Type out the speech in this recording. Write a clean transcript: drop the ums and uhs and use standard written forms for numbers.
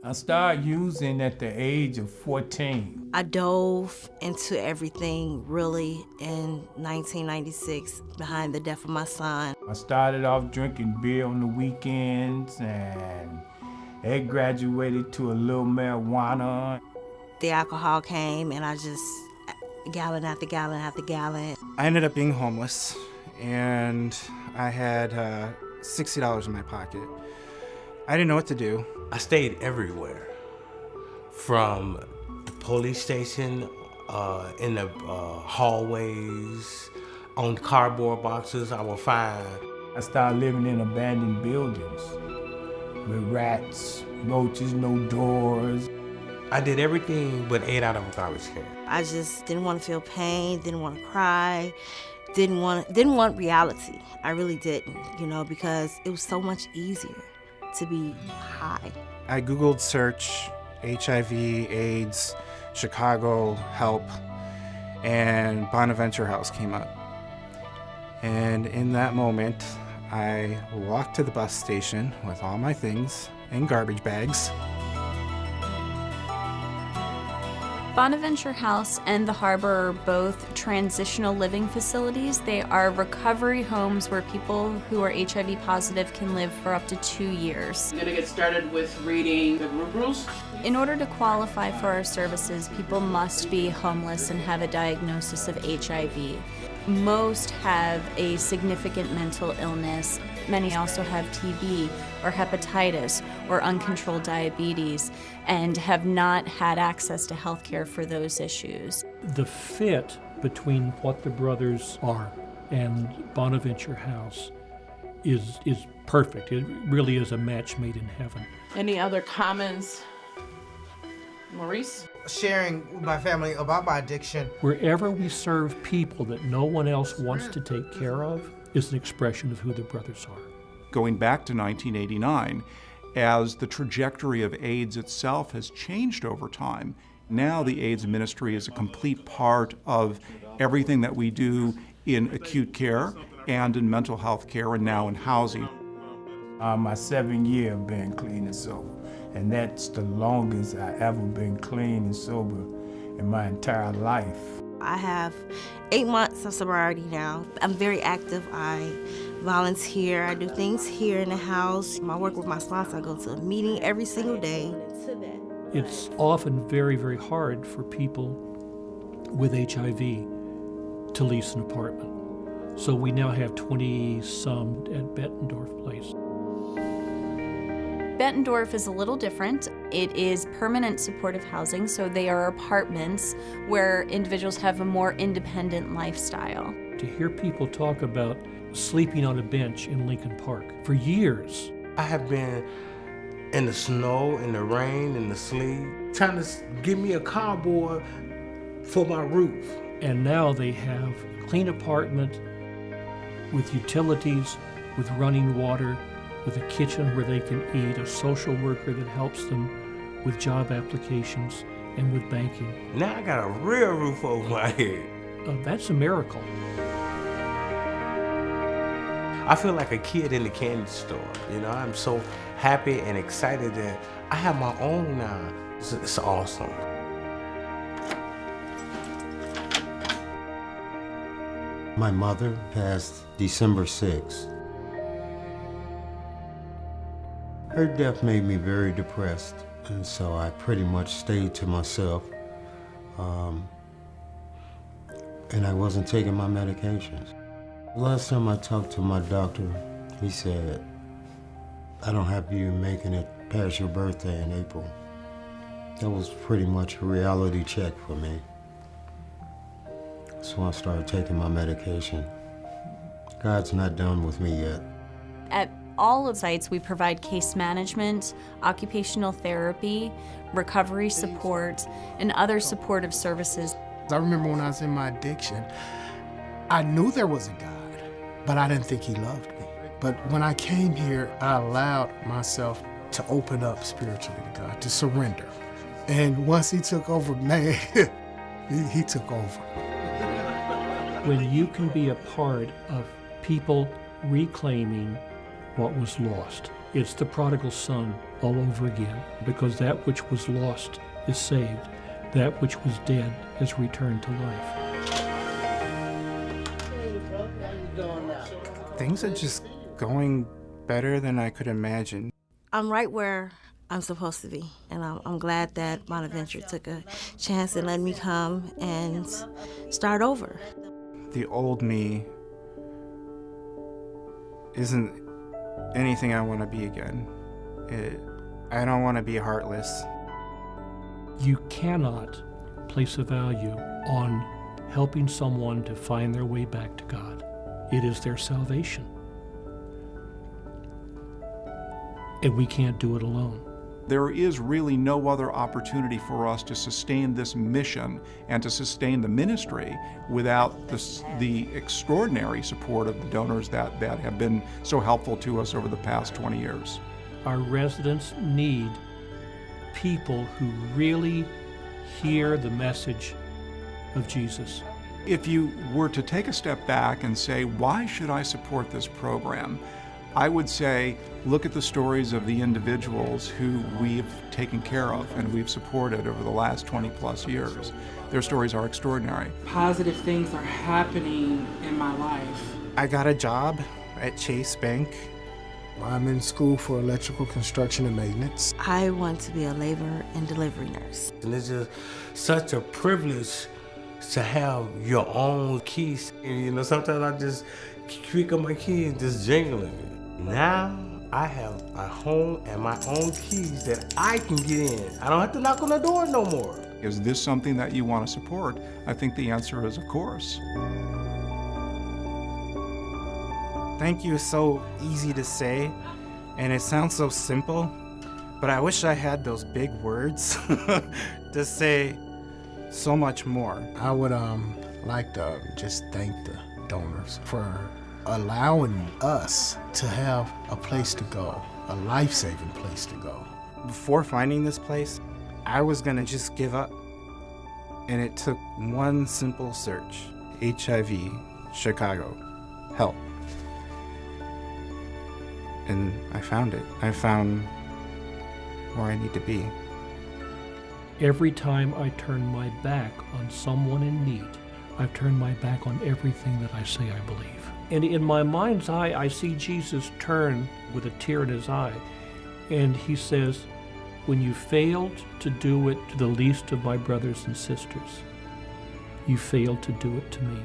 I started using at the age of 14. I dove into everything really in 1996 behind the death of my son. I started off drinking beer on the weekends, and it graduated to a little marijuana. The alcohol came and I just, gallon after gallon after gallon. I ended up being homeless, and I had $60 in my pocket. I didn't know what to do. I stayed everywhere, from the police station, in the hallways, on cardboard boxes. I would find. I started living in abandoned buildings with rats, roaches, no doors. I did everything but ate out of a garbage can. I just didn't want to feel pain, didn't want to cry, didn't want reality. I really didn't, because it was so much easier to be high. I Googled search HIV, AIDS, Chicago, help, and Bonaventure House came up. And in that moment, I walked to the bus station with all my things in garbage bags. Bonaventure House and the Harbor are both transitional living facilities. They are recovery homes where people who are HIV positive can live for up to 2 years. I'm going to get started with reading the rules. In order to qualify for our services, people must be homeless and have a diagnosis of HIV. Most have a significant mental illness. Many also have TB or hepatitis or uncontrolled diabetes and have not had access to health care for those issues. The fit between what the brothers are and Bonaventure House is perfect. It really is a match made in heaven. Any other comments? Maurice? Sharing with my family about my addiction. Wherever we serve people that no one else wants to take care of is an expression of who the brothers are. Going back to 1989, as the trajectory of AIDS itself has changed over time, now the AIDS ministry is a complete part of everything that we do in acute care and in mental health care and now in housing. My 7th year of being clean and sober, and that's the longest I ever been clean and sober in my entire life. I have 8 months of sobriety now. I'm very active. I volunteer. I do things here in the house. I work with my sponsor. I go to a meeting every single day. It's often very, very hard for people with HIV to lease an apartment. So we now have 20-some at Bettendorf Place. Bettendorf is a little different. It is permanent supportive housing, so they are apartments where individuals have a more independent lifestyle. To hear people talk about sleeping on a bench in Lincoln Park for years. I have been in the snow, in the rain, in the sleet, trying to give me a cardboard for my roof. And now they have a clean apartment with utilities, with running water, with a kitchen where they can eat, a social worker that helps them with job applications and with banking. Now I got a real roof over my head. That's a miracle. I feel like a kid in the candy store. I'm so happy and excited that I have my own now. It's awesome. My mother passed December 6th. Her death made me very depressed, and so I pretty much stayed to myself. And I wasn't taking my medications. Last time I talked to my doctor, he said, I don't have you making it past your birthday in April. That was pretty much a reality check for me. So I started taking my medication. God's not done with me yet. At all of sites, we provide case management, occupational therapy, recovery support, and other supportive services. I remember when I was in my addiction, I knew there was a God, but I didn't think he loved me. But when I came here, I allowed myself to open up spiritually to God, to surrender. And once he took over, man, he took over. When you can be a part of people reclaiming what was lost, It's the prodigal son all over again, because that which was lost is saved. That which was dead has returned to life. Things are just going better than I could imagine. I'm right where I'm supposed to be, and I'm glad that Bonaventure took a chance and let me come and start over. The old me isn't anything I want to be again. I don't want to be heartless. You cannot place a value on helping someone to find their way back to God. It is their salvation. And we can't do it alone. There is really no other opportunity for us to sustain this mission and to sustain the ministry without the extraordinary support of the donors that have been so helpful to us over the past 20 years. Our residents need people who really hear the message of Jesus. If you were to take a step back and say, why should I support this program? I would say, look at the stories of the individuals who we've taken care of and we've supported over the last 20 plus years. Their stories are extraordinary. Positive things are happening in my life. I got a job at Chase Bank. I'm in school for electrical construction and maintenance. I want to be a labor and delivery nurse. And it's just such a privilege to have your own keys. And, sometimes I just pick up my key and just jingle it. Now I have a home and my own keys that I can get in. I don't have to knock on the door no more. Is this something that you want to support? I think the answer is of course. Thank you is so easy to say, and it sounds so simple, but I wish I had those big words to say so much more. I would like to just thank the donors for allowing us to have a place to go, a life-saving place to go. Before finding this place, I was gonna just give up. And it took one simple search, HIV, Chicago, help. And I found it. I found where I need to be. Every time I turn my back on someone in need, I've turned my back on everything that I say I believe. And in my mind's eye, I see Jesus turn with a tear in his eye, and he says, when you failed to do it to the least of my brothers and sisters, you failed to do it to me.